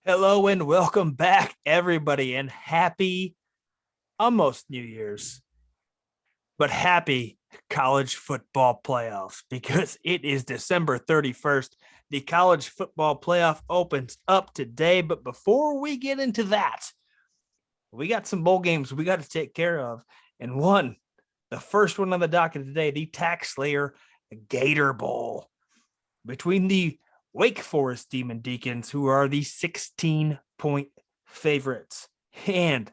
Hello and welcome back, everybody, and happy almost New Year's, but happy college football playoffs because it is December 31st. The college football playoff opens up today. But before we get into that, we got some bowl games we got to take care of. And the first one on the docket today, the Tax Slayer Gator Bowl between the Wake Forest Demon Deacons, who are the 16-point favorites. And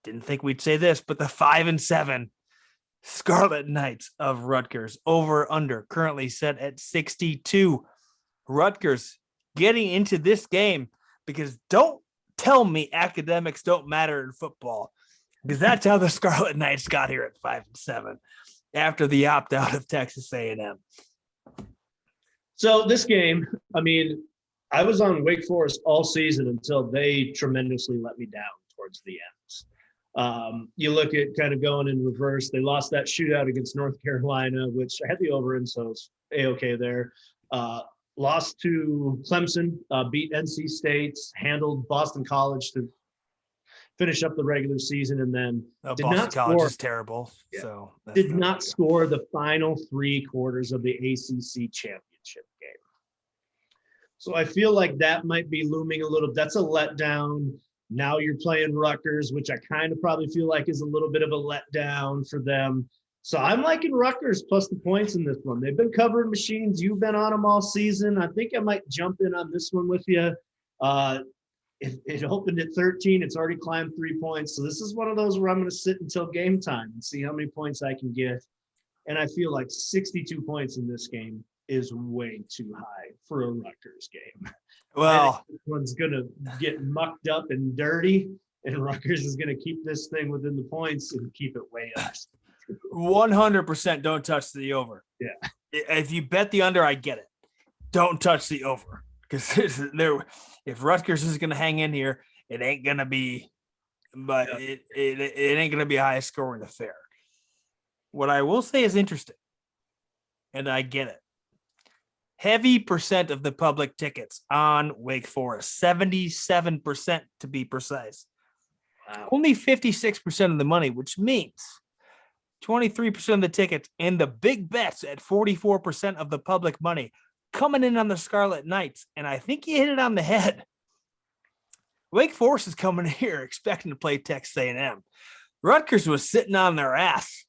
didn't think we'd say this, but the 5-7 Scarlet Knights of Rutgers, over under currently set at 62. Rutgers getting into this game because don't tell me academics don't matter in football, because that's how the Scarlet Knights got here at 5-7 after the opt-out of Texas A&M. So this game, I was on Wake Forest all season until they tremendously let me down towards the end. You look at kind of going in reverse. They lost that shootout against North Carolina, which I had the over in, so it's A-okay there. Lost to Clemson, beat NC State, handled Boston College to finish up the regular season, and then Boston College is terrible. Yeah. So did not score the final three quarters of the ACC championship game. So I feel like that might be looming a little. That's a letdown. Now you're playing Rutgers, which I kind of probably feel like is a little bit of a letdown for them. So I'm liking Rutgers plus the points in this one. They've been covering machines. You've been on them all season. I think I might jump in on this one with you. It opened at 13. It's already climbed 3 points. So this is one of those where I'm going to sit until game time and see how many points I can get. And I feel like 62 points in this game is way too high for a Rutgers game. Well, this one's going to get mucked up and dirty, and Rutgers is going to keep this thing within the points and keep it way up. 100% don't touch the over. Yeah. If you bet the under, I get it. Don't touch the over. Because if Rutgers is going to hang in here, it ain't going to be, but yeah. it ain't going to be a high scoring affair. What I will say is interesting, and I get it. Heavy percent of the public tickets on Wake Forest, 77% to be precise. Wow. Only 56% of the money, which means 23% of the tickets and the big bets at 44% of the public money coming in on the Scarlet Knights. And I think you hit it on the head. Wake Forest is coming here expecting to play Texas A&M. Rutgers was sitting on their ass,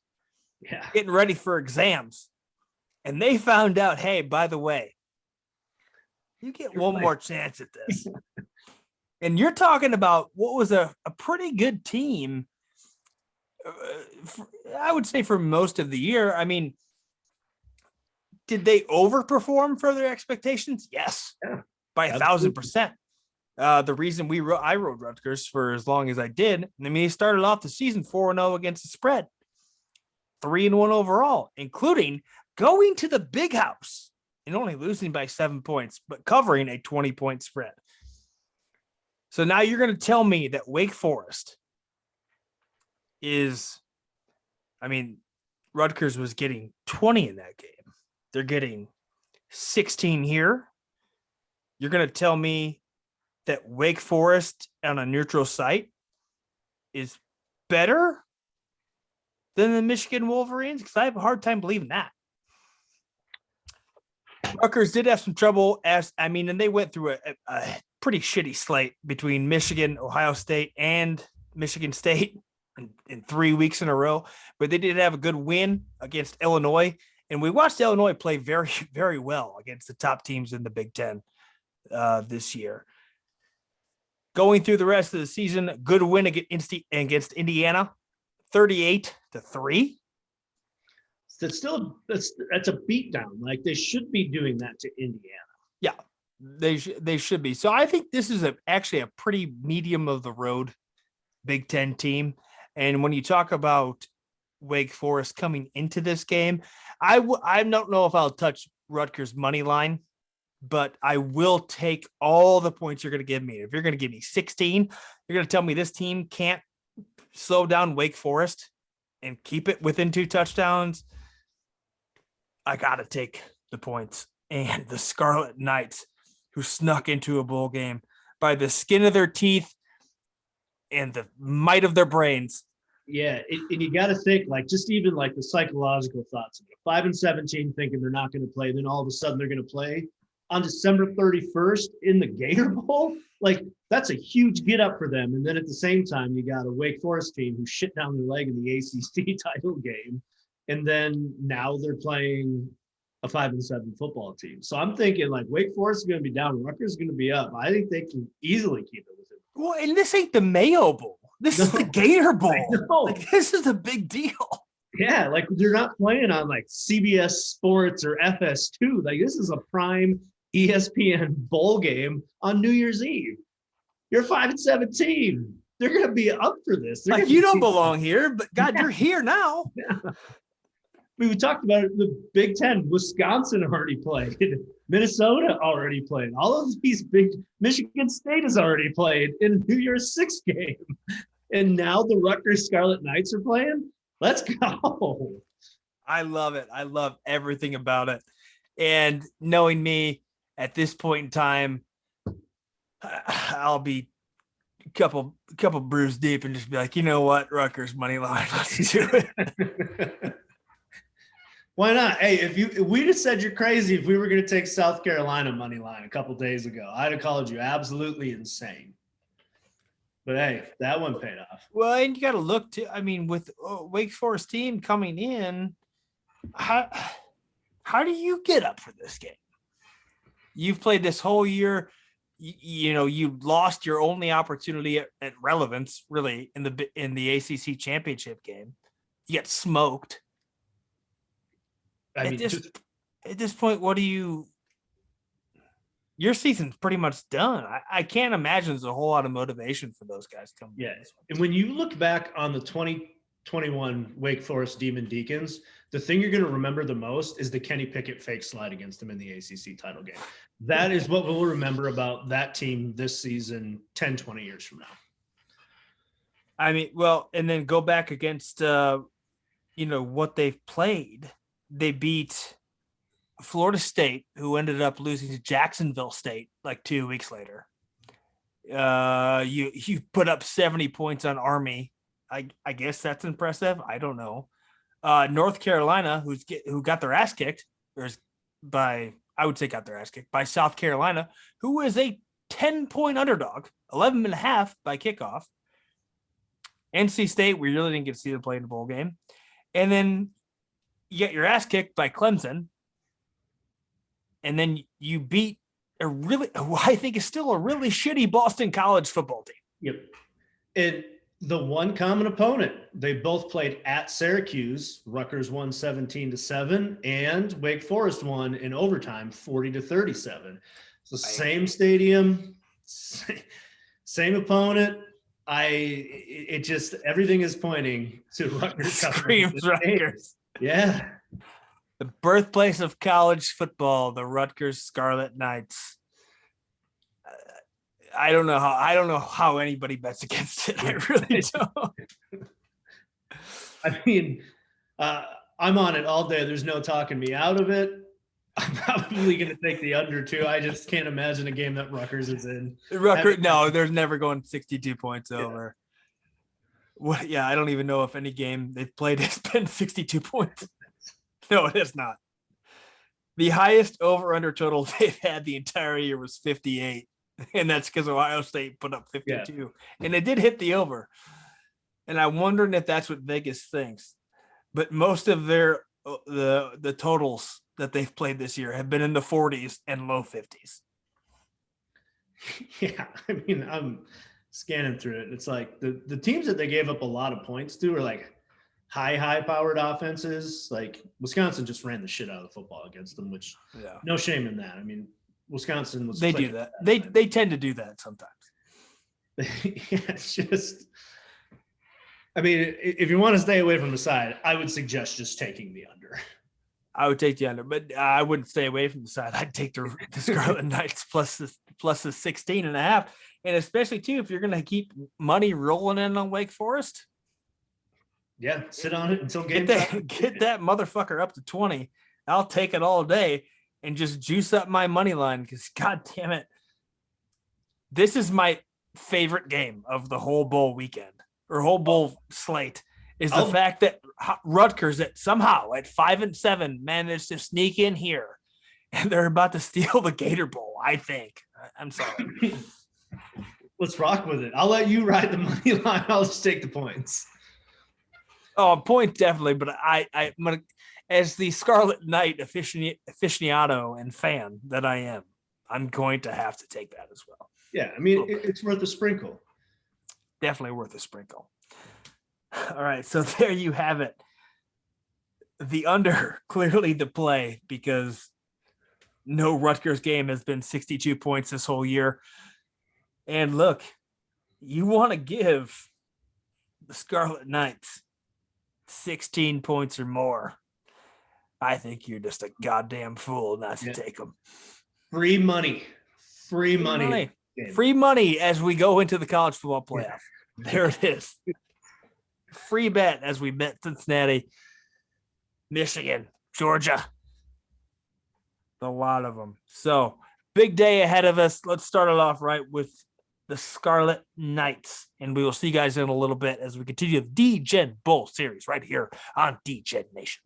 getting ready for exams. And they found out, hey, by the way, you get one more chance at this. And you're talking about what was a pretty good team, I would say, for most of the year. I mean, did they overperform for their expectations? Yes, by 1,000%. The reason I rode Rutgers for as long as I did, they started off the season 4-0 against the spread, 3-1 overall, including going to the Big House and only losing by 7 points, but covering a 20-point spread. So now you're going to tell me that Wake Forest Rutgers was getting 20 in that game. They're getting 16 here. You're going to tell me that Wake Forest on a neutral site is better than the Michigan Wolverines? Because I have a hard time believing that. Rutgers did have some trouble, and they went through a pretty shitty slate between Michigan, Ohio State, and Michigan State in 3 weeks in a row. But they did have a good win against Illinois. And we watched Illinois play very, very well against the top teams in the Big Ten this year. Going through the rest of the season, good win against Indiana, 38-3. That's a beatdown. Like, they should be doing that to Indiana. Yeah, they should be. So I think this is actually a pretty medium of the road Big Ten team. And when you talk about Wake Forest coming into this game, I don't know if I'll touch Rutgers money line, but I will take all the points you're going to give me. If you're going to give me 16, you're going to tell me this team can't slow down Wake Forest and keep it within 2 touchdowns. I got to take the points. And the Scarlet Knights, who snuck into a bowl game by the skin of their teeth and the might of their brains. Yeah, and you got to think like just even like the psychological thoughts of it. 5-17 thinking they're not going to play, then all of a sudden they're going to play on December 31st in the Gator Bowl. Like that's a huge get up for them. And then at the same time, you got a Wake Forest team who shit down their leg in the ACC title game, and then now they're playing a 5-7 football team. So I'm thinking like Wake Forest is going to be down, Rutgers is going to be up. I think they can easily keep it within. Well, and this ain't the Mayo Bowl. This is the Gator Bowl. Like, this is a big deal. Yeah, like they're not playing on like CBS Sports or FS2. Like this is a prime ESPN bowl game on New Year's Eve. You're 5-17. They're going to be up for this. Like you don't belong here, but God, you're here now. Yeah. We talked about it, the Big Ten. Wisconsin already played. Minnesota already played. All of these big Michigan State has already played in a New Year's Six game. And now the Rutgers Scarlet Knights are playing. Let's go. I love it. I love everything about it. And knowing me at this point in time, I'll be a couple brews deep and just be like, you know what, Rutgers money line, let's do it. Why not? Hey, if we just said you're crazy if we were going to take South Carolina money line a couple days ago, I'd have called you absolutely insane. But hey, that one paid off. Well, and you got to look to, I mean, with Wake Forest team coming in, how do you get up for this game? You've played this whole year. You know, you lost your only opportunity at relevance, really, in the ACC championship game. You get smoked. At this point, what do you? Your season's pretty much done. I can't imagine there's a whole lot of motivation for those guys coming. Yeah, and when you look back on the 2021 Wake Forest Demon Deacons, the thing you're going to remember the most is the Kenny Pickett fake slide against them in the ACC title game. That is what we'll remember about that team this season 10, 20 years from now. I mean, well, and then go back against, what they've played. They beat Florida State, who ended up losing to Jacksonville State like 2 weeks later. You put up 70 points on Army. I guess that's impressive. I don't know. North Carolina, who got their ass kicked, by South Carolina, who is a 10-point underdog, 11.5 by kickoff. NC State, we really didn't get to see them play in the bowl game. And then you get your ass kicked by Clemson. And then you beat I think is still a really shitty Boston College football team. Yep. And the one common opponent, they both played at Syracuse. Rutgers won 17-7, and Wake Forest won in overtime 40-37. So same stadium, same opponent. Everything is pointing to Rutgers. Screams Rutgers. Yeah. The birthplace of college football, the Rutgers Scarlet Knights. I don't know how anybody bets against it. I really don't. I mean, I'm on it all day. There's no talking me out of it. I'm probably going to take the under too. I just can't imagine a game that Rutgers is in. No, there's never going 62 points over. What? Yeah, I don't even know if any game they've played has been 62 points. No, it is not. The highest over-under total they've had the entire year was 58, and that's because Ohio State put up 52. Yeah. And they did hit the over. And I'm wondering if that's what Vegas thinks. But most of the totals that they've played this year have been in the 40s and low 50s. Yeah, I mean, I'm scanning through it. It's like the teams that they gave up a lot of points to are like high-powered offenses. Like Wisconsin just ran the shit out of the football against them, which no shame in that. I mean, Wisconsin was. They do that. They tend to do that sometimes. Yeah, it's just. I mean, if you want to stay away from the side, I would suggest just taking the under. I would take the under, but I wouldn't stay away from the side. I'd take the Scarlet Knights plus the 16.5, and especially too if you're going to keep money rolling in on Wake Forest. Yeah, sit on it until game time. Get that motherfucker up to 20. I'll take it all day and just juice up my money line because, God damn it, this is my favorite game of the whole bowl weekend or whole bowl slate is the fact that Rutgers at somehow at 5-7 managed to sneak in here and they're about to steal the Gator Bowl. I think. I'm sorry. Let's rock with it. I'll let you ride the money line. I'll just take the points. Oh, a point definitely, but I'm gonna, as the Scarlet Knight aficionado and fan that I am, I'm going to have to take that as well. Yeah, I mean, it's worth a sprinkle. Definitely worth a sprinkle. All right, so there you have it. The under, clearly the play, because no Rutgers game has been 62 points this whole year. And look, you want to give the Scarlet Knights 16 points or more. I think you're just a goddamn fool not to take them. Free money. Free money. Free money as we go into the college football playoff. There it is. Free bet as we bet Cincinnati, Michigan, Georgia. A lot of them. So big day ahead of us. Let's start it off right with the Scarlet Knights. And we will see you guys in a little bit as we continue the Degen Bowl Series right here on Degen Nation.